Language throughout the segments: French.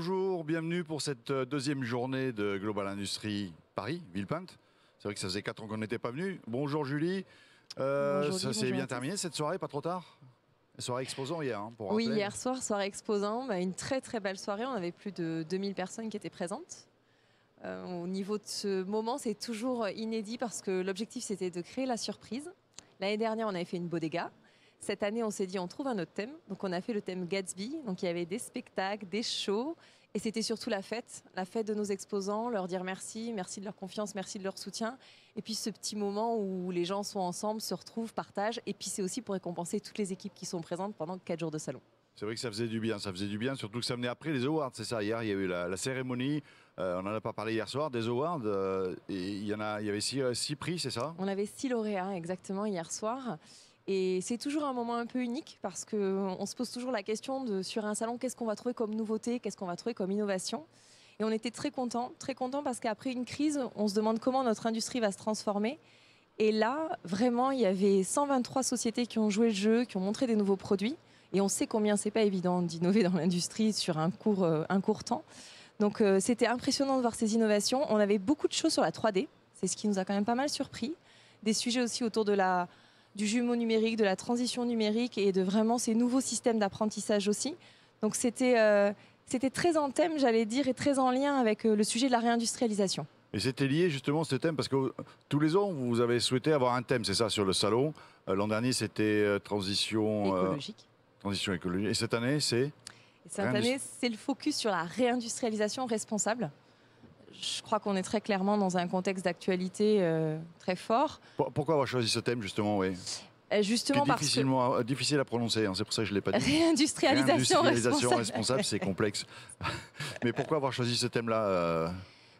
Bonjour, bienvenue pour cette deuxième journée de Global Industrie Paris, Villepinte. C'est vrai que ça faisait 4 ans qu'on n'était pas venu. Bonjour Julie. Bonjour, Ça s'est bien terminé cette soirée, pas trop tard? La soirée exposant hier, pour Oui, rappeler. hier soir, soirée exposant, une très très belle soirée. On avait plus de 2000 personnes qui étaient présentes. Au niveau de ce moment, c'est toujours inédit parce que l'objectif c'était de créer la surprise. L'année dernière, on avait fait une bodega. Cette année, on s'est dit on trouve un autre thème. Donc on a fait le thème Gatsby. Donc il y avait des spectacles, des shows. Et c'était surtout la fête de nos exposants, leur dire merci, merci de leur confiance, merci de leur soutien. Et puis ce petit moment où les gens sont ensemble, se retrouvent, partagent. Et puis c'est aussi pour récompenser toutes les équipes qui sont présentes pendant 4 jours de salon. C'est vrai que ça faisait du bien, surtout que ça venait après les awards, c'est ça. Hier, il y a eu la cérémonie, on n'en a pas parlé hier soir, des awards, et il y avait 6 prix, c'est ça? On avait 6 lauréats exactement hier soir. Et c'est toujours un moment un peu unique parce qu'on se pose toujours la question sur un salon, qu'est-ce qu'on va trouver comme nouveauté, qu'est-ce qu'on va trouver comme innovation. Et on était très contents parce qu'après une crise, on se demande comment notre industrie va se transformer. Et là, vraiment, il y avait 123 sociétés qui ont joué le jeu, qui ont montré des nouveaux produits. Et on sait combien c'est pas évident d'innover dans l'industrie sur un court temps. Donc c'était impressionnant de voir ces innovations. On avait beaucoup de choses sur la 3D. C'est ce qui nous a quand même pas mal surpris. Des sujets aussi autour du jumeau numérique, de la transition numérique et de vraiment ces nouveaux systèmes d'apprentissage aussi. Donc c'était très en thème, j'allais dire, et très en lien avec le sujet de la réindustrialisation. Et c'était lié justement ce thème parce que tous les ans, vous avez souhaité avoir un thème, c'est ça, sur le salon. L'an dernier, c'était transition Écologique. Transition écologique. Et cette année, c'est cette année, c'est le focus sur la réindustrialisation responsable. Je crois qu'on est très clairement dans un contexte d'actualité très fort. Pourquoi avoir choisi ce thème justement, oui? Justement parce que... difficile à prononcer, hein, c'est pour ça que je ne l'ai pas dit. Réindustrialisation responsable, c'est complexe. Mais pourquoi avoir choisi ce thème-là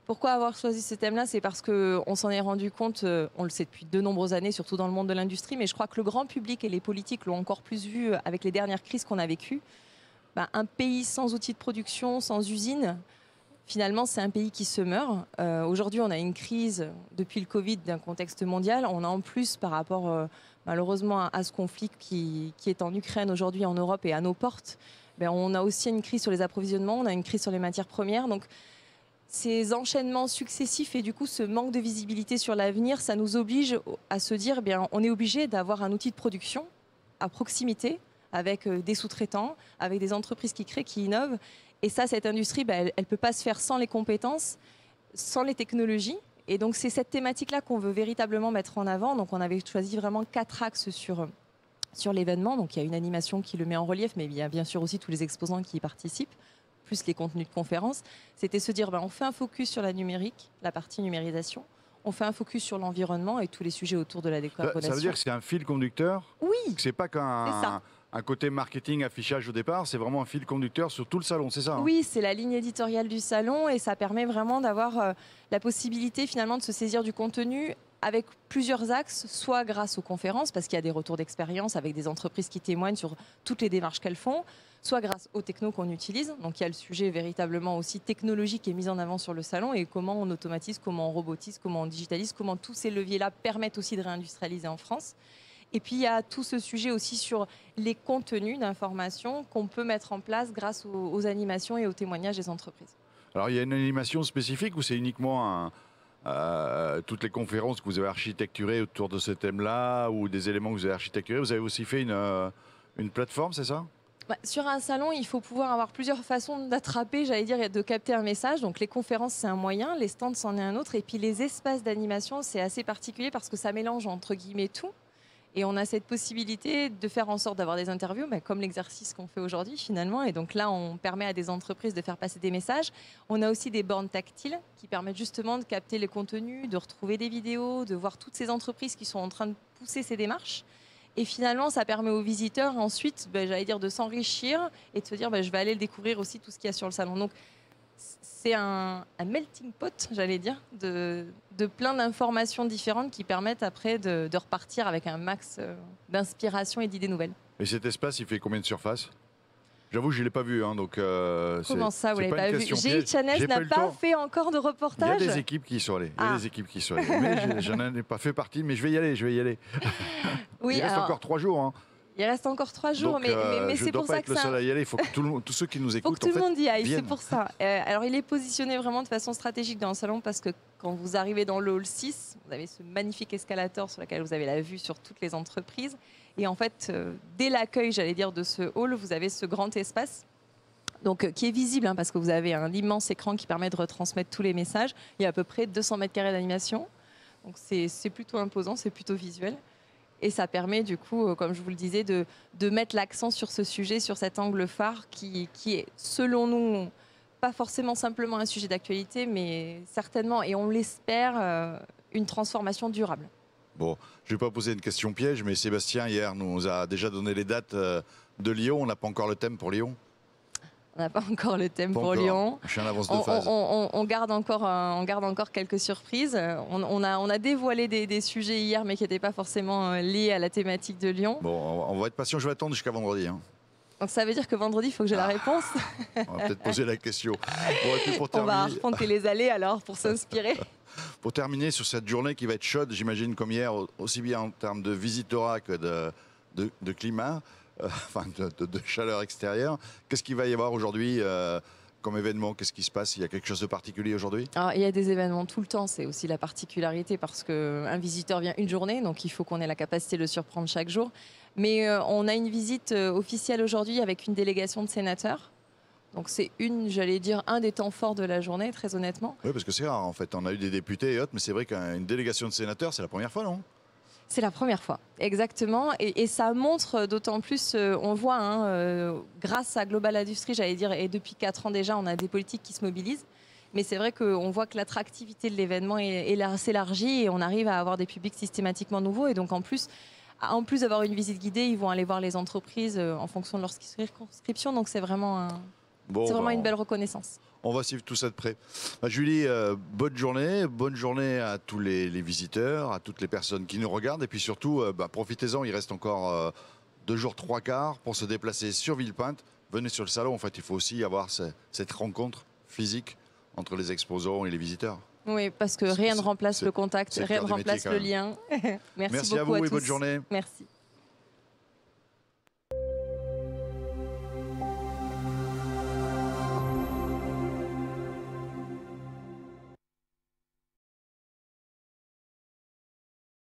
Pourquoi avoir choisi ce thème-là? C'est parce qu'on s'en est rendu compte, on le sait depuis de nombreuses années, surtout dans le monde de l'industrie, mais je crois que le grand public et les politiques l'ont encore plus vu avec les dernières crises qu'on a vécues. Un pays sans outils de production, sans usines, finalement, c'est un pays qui se meurt. Aujourd'hui, on a une crise depuis le Covid d'un contexte mondial. On a en plus, par rapport malheureusement à ce conflit qui est en Ukraine aujourd'hui, en Europe et à nos portes, on a aussi une crise sur les approvisionnements, on a une crise sur les matières premières. Donc, ces enchaînements successifs et du coup, ce manque de visibilité sur l'avenir, ça nous oblige à se dire, on est obligé d'avoir un outil de production à proximité, avec des sous-traitants, avec des entreprises qui créent, qui innovent. Et ça, cette industrie, elle ne peut pas se faire sans les compétences, sans les technologies. Et donc, c'est cette thématique-là qu'on veut véritablement mettre en avant. Donc, on avait choisi vraiment 4 axes sur l'événement. Donc, il y a une animation qui le met en relief, mais il y a bien sûr aussi tous les exposants qui y participent, plus les contenus de conférences. C'était se dire, on fait un focus sur la numérique, la partie numérisation. On fait un focus sur l'environnement et tous les sujets autour de la décarbonation. Ça veut dire que c'est un fil conducteur? Oui. C'est pas un côté marketing, affichage au départ, c'est vraiment un fil conducteur sur tout le salon, c'est ça? Oui, c'est la ligne éditoriale du salon et ça permet vraiment d'avoir la possibilité finalement de se saisir du contenu avec plusieurs axes, soit grâce aux conférences, parce qu'il y a des retours d'expérience avec des entreprises qui témoignent sur toutes les démarches qu'elles font, soit grâce aux technos qu'on utilise. Donc il y a le sujet véritablement aussi technologique qui est mis en avant sur le salon et comment on automatise, comment on robotise, comment on digitalise, comment tous ces leviers-là permettent aussi de réindustrialiser en France. Et puis, il y a tout ce sujet aussi sur les contenus d'information qu'on peut mettre en place grâce aux animations et aux témoignages des entreprises. Alors, il y a une animation spécifique ou c'est uniquement toutes les conférences que vous avez architecturées autour de ce thème-là ou des éléments que vous avez architecturés? Vous avez aussi fait une plateforme, c'est ça? Sur un salon, il faut pouvoir avoir plusieurs façons d'attraper, j'allais dire, et de capter un message. Donc les conférences, c'est un moyen, les stands, c'en est un autre. Et puis les espaces d'animation, c'est assez particulier parce que ça mélange entre guillemets tout. Et on a cette possibilité de faire en sorte d'avoir des interviews, comme l'exercice qu'on fait aujourd'hui finalement. Et donc là, on permet à des entreprises de faire passer des messages. On a aussi des bornes tactiles qui permettent justement de capter les contenus, de retrouver des vidéos, de voir toutes ces entreprises qui sont en train de pousser ces démarches. Et finalement, ça permet aux visiteurs ensuite, j'allais dire, de s'enrichir et de se dire, je vais aller le découvrir aussi tout ce qu'il y a sur le salon. Donc, c'est un melting pot, j'allais dire, de plein d'informations différentes qui permettent après de repartir avec un max d'inspiration et d'idées nouvelles. Et cet espace, il fait combien de surface? J'avoue, je ne l'ai pas vu. Donc, comment ça, vous ne l'avez pas vu? GI Channel n'a pas fait encore de reportage. Il y a des équipes qui y sont allées. Mais je n'en ai pas fait partie, mais je vais y aller. Oui, il reste encore 3 jours. Il reste encore 3 jours, Donc, mais je c'est dois pour pas ça être que le seul à y aller. Il faut que tous ceux qui nous faut écoutent, que tout le monde y aille, c'est viennent. pour ça. Alors il est positionné vraiment de façon stratégique dans le salon parce que quand vous arrivez dans le hall 6, vous avez ce magnifique escalator sur lequel vous avez la vue sur toutes les entreprises. Et en fait, dès l'accueil, j'allais dire, de ce hall, vous avez ce grand espace. Donc, qui est visible hein, parce que vous avez un immense écran qui permet de retransmettre tous les messages. Il y a à peu près 200 mètres carrés d'animation. Donc c'est plutôt imposant, c'est plutôt visuel. Et ça permet du coup, comme je vous le disais, de mettre l'accent sur ce sujet, sur cet angle phare qui est, selon nous, pas forcément simplement un sujet d'actualité, mais certainement, et on l'espère, une transformation durable. Bon, je ne vais pas poser une question piège, mais Sébastien, hier, nous a déjà donné les dates de Lyon. On n'a pas encore le thème pour Lyon. On n'a pas encore le thème Pas pour encore. Lyon. Je suis en avance de phase. On garde encore quelques surprises. On a dévoilé des sujets hier, mais qui n'étaient pas forcément liés à la thématique de Lyon. Bon, on va être patient. Je vais attendre jusqu'à vendredi. Hein. Donc ça veut dire que vendredi, il faut que j'ai la réponse. On va peut-être poser la question. Bon, et puis pour On va terminer, raconter les allées alors pour s'inspirer. pour terminer sur cette journée qui va être chaude, j'imagine comme hier, aussi bien en termes de visitorat que de climat, enfin de chaleur extérieure. Qu'est-ce qu'il va y avoir aujourd'hui comme événement? Qu'est-ce qui se passe? Il y a quelque chose de particulier aujourd'hui? Alors, il y a des événements tout le temps, c'est aussi la particularité parce qu'un visiteur vient une journée, donc il faut qu'on ait la capacité de le surprendre chaque jour. Mais on a une visite officielle aujourd'hui avec une délégation de sénateurs. Donc c'est j'allais dire, un des temps forts de la journée, très honnêtement. Oui, parce que c'est rare en fait. On a eu des députés et autres, mais c'est vrai qu'une délégation de sénateurs, c'est la première fois, non? C'est la première fois, exactement. Et ça montre d'autant plus, on voit, hein, grâce à Global Industries, j'allais dire, et depuis 4 ans déjà, on a des politiques qui se mobilisent. Mais c'est vrai qu'on voit que l'attractivité de l'événement s'élargit et on arrive à avoir des publics systématiquement nouveaux. Et donc en plus d'avoir une visite guidée, ils vont aller voir les entreprises en fonction de leur circonscription. Donc c'est vraiment, une belle reconnaissance. On va suivre tout ça de près. Julie, bonne journée à tous les visiteurs, à toutes les personnes qui nous regardent. Et puis surtout, profitez-en, il reste encore 2 jours, 3 quarts pour se déplacer sur Villepinte. Venez sur le salon, en fait, il faut aussi avoir cette rencontre physique entre les exposants et les visiteurs. Oui, parce que rien ne remplace le contact, rien ne cœur du métier, remplace le lien. Merci à vous et bonne journée. Merci.